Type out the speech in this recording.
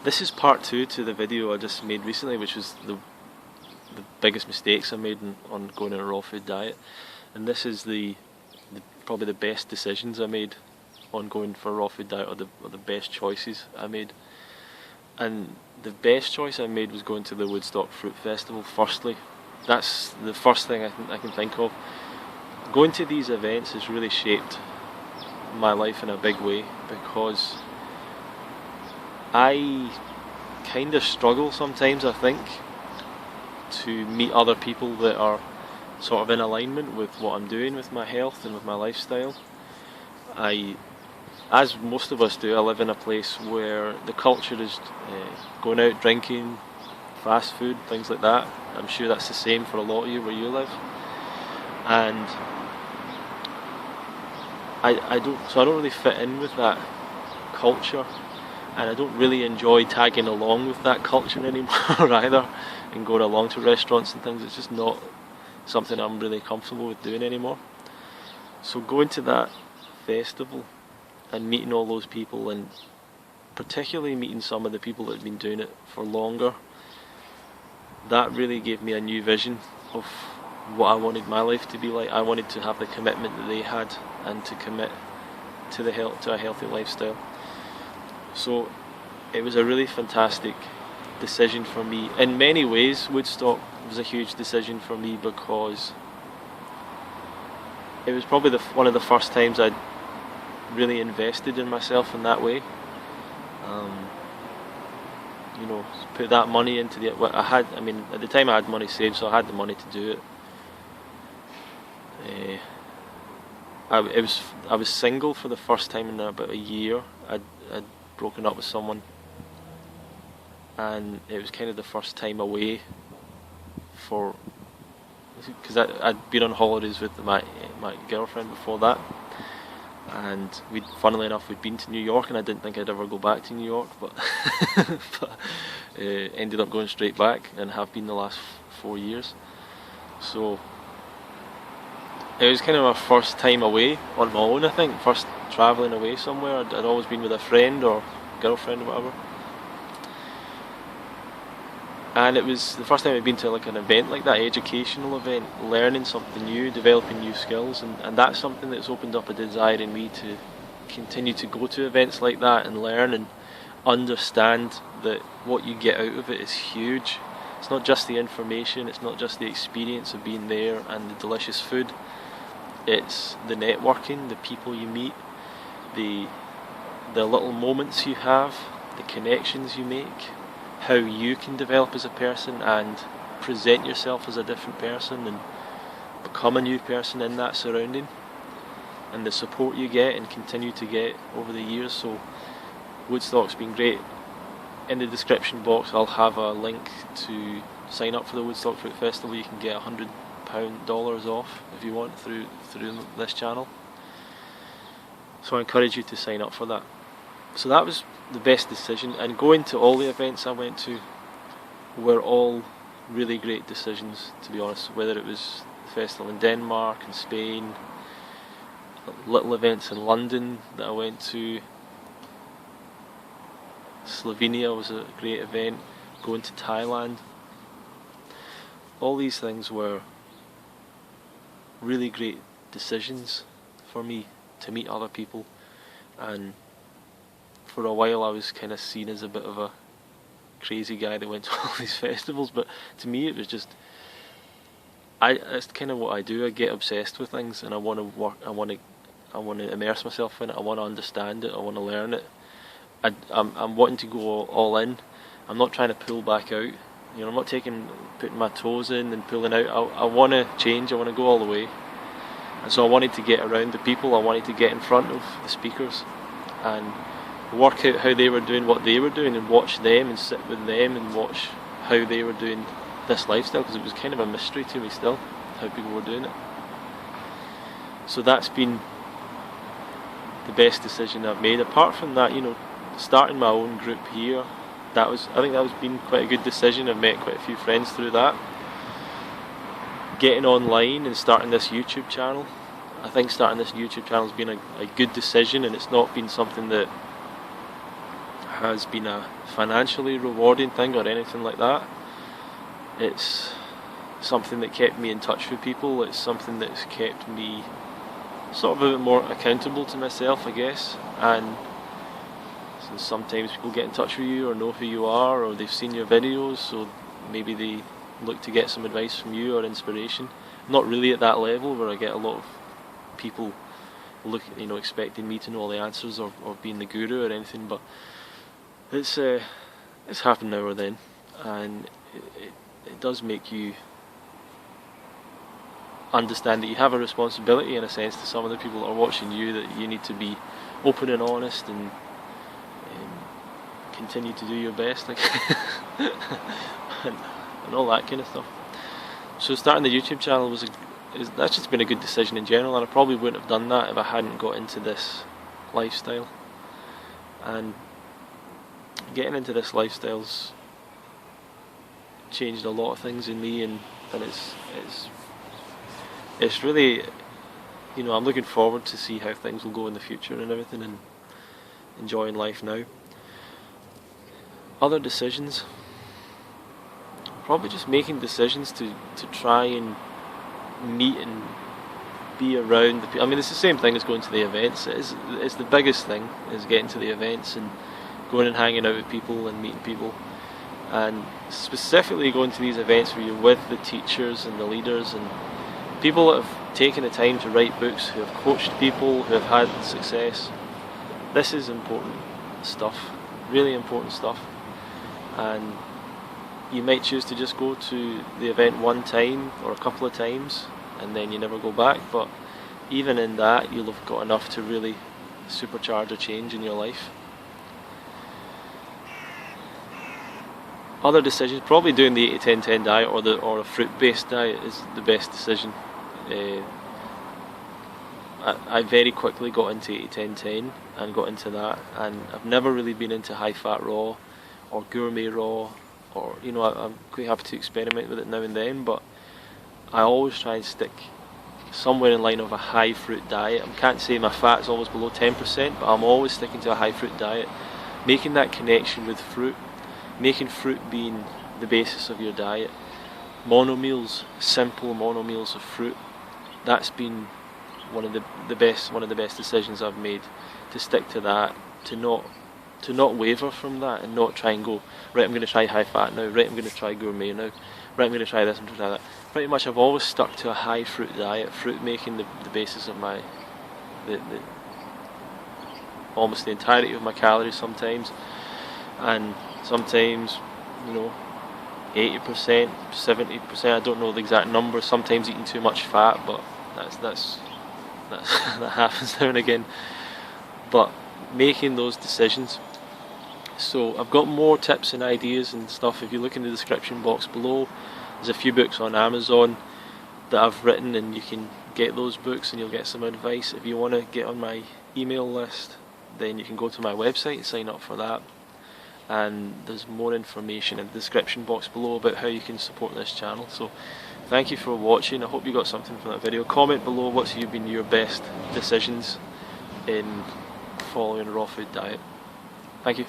This is part 2 to the video I just made recently, which was the biggest mistakes I made on going on a raw food diet, and this is probably the best decisions I made on going for a raw food diet, or the best choices I made. And the best choice I made was going to the Woodstock Fruit Festival. Firstly, that's the first thing I can think of. Going to these events has really shaped my life in a big way, because I kind of struggle sometimes, I think, to meet other people that are sort of in alignment with what I'm doing with my health and with my lifestyle. As most of us do, I live in a place where the culture is going out drinking, fast food, things like that. I'm sure that's the same for a lot of you where you live. And I don't really fit in with that culture, and I don't really enjoy tagging along with that culture anymore either, and going along to restaurants and things. It's just not something I'm really comfortable with doing anymore. So going to that festival and meeting all those people, and particularly meeting some of the people that have been doing it for longer, that really gave me a new vision of what I wanted my life to be like. I wanted to have the commitment that they had, and to commit to a healthy lifestyle. So it was a really fantastic decision for me. In many ways, Woodstock was a huge decision for me, because it was probably one of the first times I'd really invested in myself in that way. Put that money into at the time I had money saved, so I had the money to do it. I was single for the first time in about a year. I'd broken up with someone, and it was kind of the first time away because I'd been on holidays with my girlfriend before that, and funnily enough, we'd been to New York, and I didn't think I'd ever go back to New York, but ended up going straight back, and have been the last 4 years. So it was kind of my first time away on my own, I think, first travelling away somewhere. I'd always been with a friend or girlfriend or whatever. And it was the first time I'd been to like an event like that, educational event, learning something new, developing new skills, and that's something that's opened up a desire in me to continue to go to events like that and learn and understand that what you get out of it is huge. It's not just the information, it's not just the experience of being there and the delicious food. It's the networking, the people you meet, the little moments you have, the connections you make, how you can develop as a person and present yourself as a different person and become a new person in that surrounding, and the support you get and continue to get over the years. So Woodstock's been great. In the description box I'll have a link to sign up for the Woodstock Fruit Festival. You can get $100 off if you want through this channel. So I encourage you to sign up for that. So that was the best decision, and going to all the events I went to were all really great decisions, to be honest. Whether it was the festival in Denmark and Spain, little events in London that I went to, Slovenia was a great event, going to Thailand. All these things were really great decisions for me to meet other people, and for a while I was kind of seen as a bit of a crazy guy that went to all these festivals, but to me it was just, it's kind of what I do. I get obsessed with things, and I want to work, I want to immerse myself in it, I want to understand it, I want to learn it. I'm wanting to go all in. I'm not trying to pull back out. I'm not putting my toes in and pulling out. I want to change, I want to go all the way. And so I wanted to get around the people, I wanted to get in front of the speakers and work out how they were doing what they were doing, and watch them and sit with them and watch how they were doing this lifestyle, because it was kind of a mystery to me still, how people were doing it. So that's been the best decision I've made. Apart from that, starting my own group here, I think that was been quite a good decision. I've met quite a few friends through that. Getting online and starting this YouTube channel, I think starting this YouTube channel has been a good decision, and it's not been something that has been a financially rewarding thing or anything like that. It's something that kept me in touch with people. It's something that's kept me sort of a bit more accountable to myself, I guess. And since sometimes people get in touch with you or know who you are, or they've seen your videos, so maybe they look to get some advice from you or inspiration. Not really at that level where I get a lot of people expecting me to know all the answers or being the guru or anything, but it's happened now or then, and it does make you understand that you have a responsibility in a sense to some of the people that are watching you, that you need to be open and honest and continue to do your best, like and all that kind of stuff. So starting the YouTube channel that's just been a good decision in general, and I probably wouldn't have done that if I hadn't got into this lifestyle. And getting into this lifestyle's changed a lot of things in me, and it's really, I'm looking forward to see how things will go in the future and everything, and enjoying life now. Other decisions, probably just making decisions to try and meet and be around the people. I mean, it's the same thing as going to the events. It's the biggest thing, is getting to the events and going and hanging out with people and meeting people, and specifically going to these events where you're with the teachers and the leaders and people that have taken the time to write books, who have coached people, who have had success. This is important stuff, really important stuff. And you might choose to just go to the event one time or a couple of times and then you never go back, but even in that you'll have got enough to really supercharge a change in your life. Other decisions, probably doing the 80-10-10 diet or a fruit-based diet is the best decision. I very quickly got into 80-10-10 and got into that, and I've never really been into high-fat raw or gourmet raw, or I'm quite happy to experiment with it now and then, but I always try and stick somewhere in line of a high fruit diet. I can't say my fat's always below 10%, but I'm always sticking to a high fruit diet, making that connection with fruit, making fruit being the basis of your diet. Mono meals, simple mono meals of fruit, that's been one of the best decisions I've made, to stick to that, to not waver from that, and not try and go, right, I'm going to try high fat now, right, I'm going to try gourmet now, right, I'm going to try this, I'm going to try that. Pretty much I've always stuck to a high fruit diet, fruit making the basis of my, almost the entirety of my calories sometimes, and sometimes, 80%, 70%, I don't know the exact number, sometimes eating too much fat, but that happens now and again. But making those decisions. So I've got more tips and ideas and stuff. If you look in the description box below, there's a few books on Amazon that I've written, and you can get those books and you'll get some advice. If you want to get on my email list, then you can go to my website and sign up for that. And there's more information in the description box below about how you can support this channel. So thank you for watching. I hope you got something from that video. Comment below what's been your best decisions in following a raw food diet. Thank you.